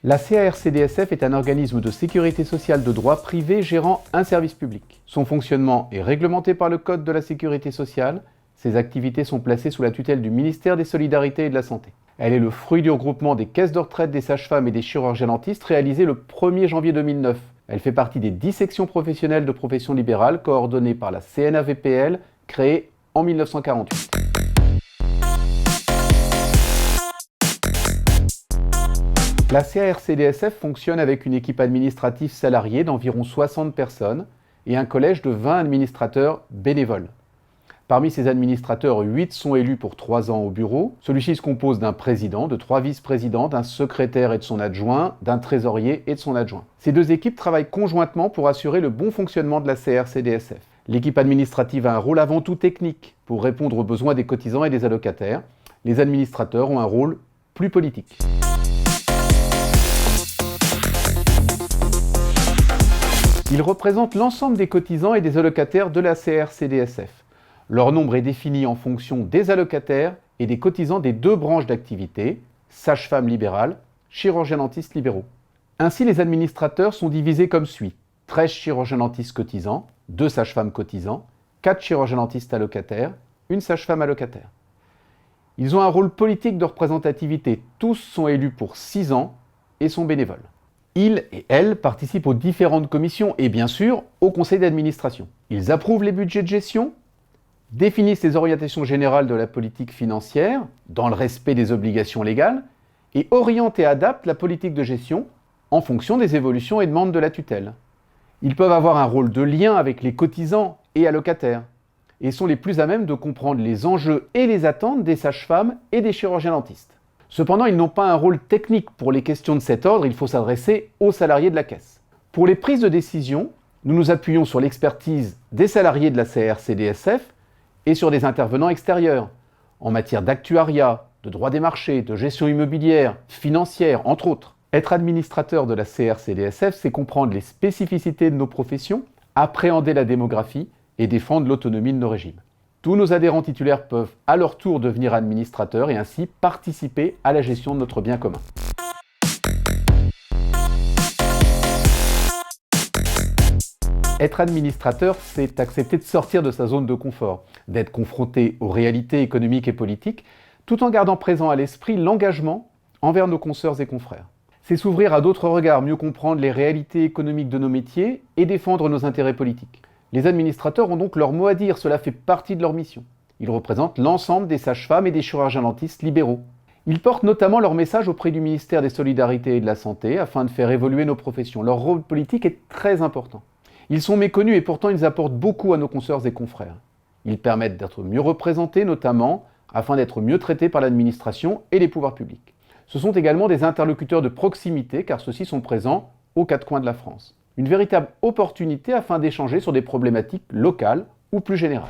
La CARCDSF est un organisme de sécurité sociale de droit privé gérant un service public. Son fonctionnement est réglementé par le Code de la sécurité sociale. Ses activités sont placées sous la tutelle du ministère des Solidarités et de la Santé. Elle est le fruit du regroupement des caisses de retraite des sages-femmes et des chirurgiens-dentistes réalisé le 1er janvier 2009. Elle fait partie des 10 sections professionnelles de profession libérale coordonnées par la CNAVPL, créée en 1948. La CARCDSF fonctionne avec une équipe administrative salariée d'environ 60 personnes et un collège de 20 administrateurs bénévoles. Parmi ces administrateurs, 8 sont élus pour 3 ans au bureau. Celui-ci se compose d'un président, de 3 vice-présidents, d'un secrétaire et de son adjoint, d'un trésorier et de son adjoint. Ces 2 équipes travaillent conjointement pour assurer le bon fonctionnement de la CARCDSF. L'équipe administrative a un rôle avant tout technique pour répondre aux besoins des cotisants et des allocataires. Les administrateurs ont un rôle plus politique. Ils représentent l'ensemble des cotisants et des allocataires de la CARCDSF. Leur nombre est défini en fonction des allocataires et des cotisants des 2 branches d'activité, sages-femmes libérales, chirurgiens-dentistes libéraux. Ainsi, les administrateurs sont divisés comme suit. 13 chirurgiens-dentistes cotisants, 2 sages-femmes cotisants, 4 chirurgiens-dentistes allocataires, 1 sage-femme allocataire. Ils ont un rôle politique de représentativité. Tous sont élus pour 6 ans et sont bénévoles. Ils et elles participent aux différentes commissions et bien sûr au conseil d'administration. Ils approuvent les budgets de gestion, définissent les orientations générales de la politique financière dans le respect des obligations légales et orientent et adaptent la politique de gestion en fonction des évolutions et demandes de la tutelle. Ils peuvent avoir un rôle de lien avec les cotisants et allocataires et sont les plus à même de comprendre les enjeux et les attentes des sages-femmes et des chirurgiens-dentistes. Cependant, ils n'ont pas un rôle technique pour les questions de cet ordre, il faut s'adresser aux salariés de la caisse. Pour les prises de décision, nous nous appuyons sur l'expertise des salariés de la CARCDSF et sur des intervenants extérieurs, en matière d'actuariat, de droit des marchés, de gestion immobilière, financière, entre autres. Être administrateur de la CARCDSF, c'est comprendre les spécificités de nos professions, appréhender la démographie et défendre l'autonomie de nos régimes. Tous nos adhérents titulaires peuvent à leur tour devenir administrateurs et ainsi participer à la gestion de notre bien commun. Être administrateur, c'est accepter de sortir de sa zone de confort, d'être confronté aux réalités économiques et politiques, tout en gardant présent à l'esprit l'engagement envers nos consoeurs et confrères. C'est s'ouvrir à d'autres regards, mieux comprendre les réalités économiques de nos métiers et défendre nos intérêts politiques. Les administrateurs ont donc leur mot à dire, cela fait partie de leur mission. Ils représentent l'ensemble des sages-femmes et des chirurgiens-dentistes libéraux. Ils portent notamment leur message auprès du ministère des Solidarités et de la Santé afin de faire évoluer nos professions. Leur rôle politique est très important. Ils sont méconnus et pourtant ils apportent beaucoup à nos consoeurs et confrères. Ils permettent d'être mieux représentés, notamment afin d'être mieux traités par l'administration et les pouvoirs publics. Ce sont également des interlocuteurs de proximité car ceux-ci sont présents aux 4 coins de la France. Une véritable opportunité afin d'échanger sur des problématiques locales ou plus générales.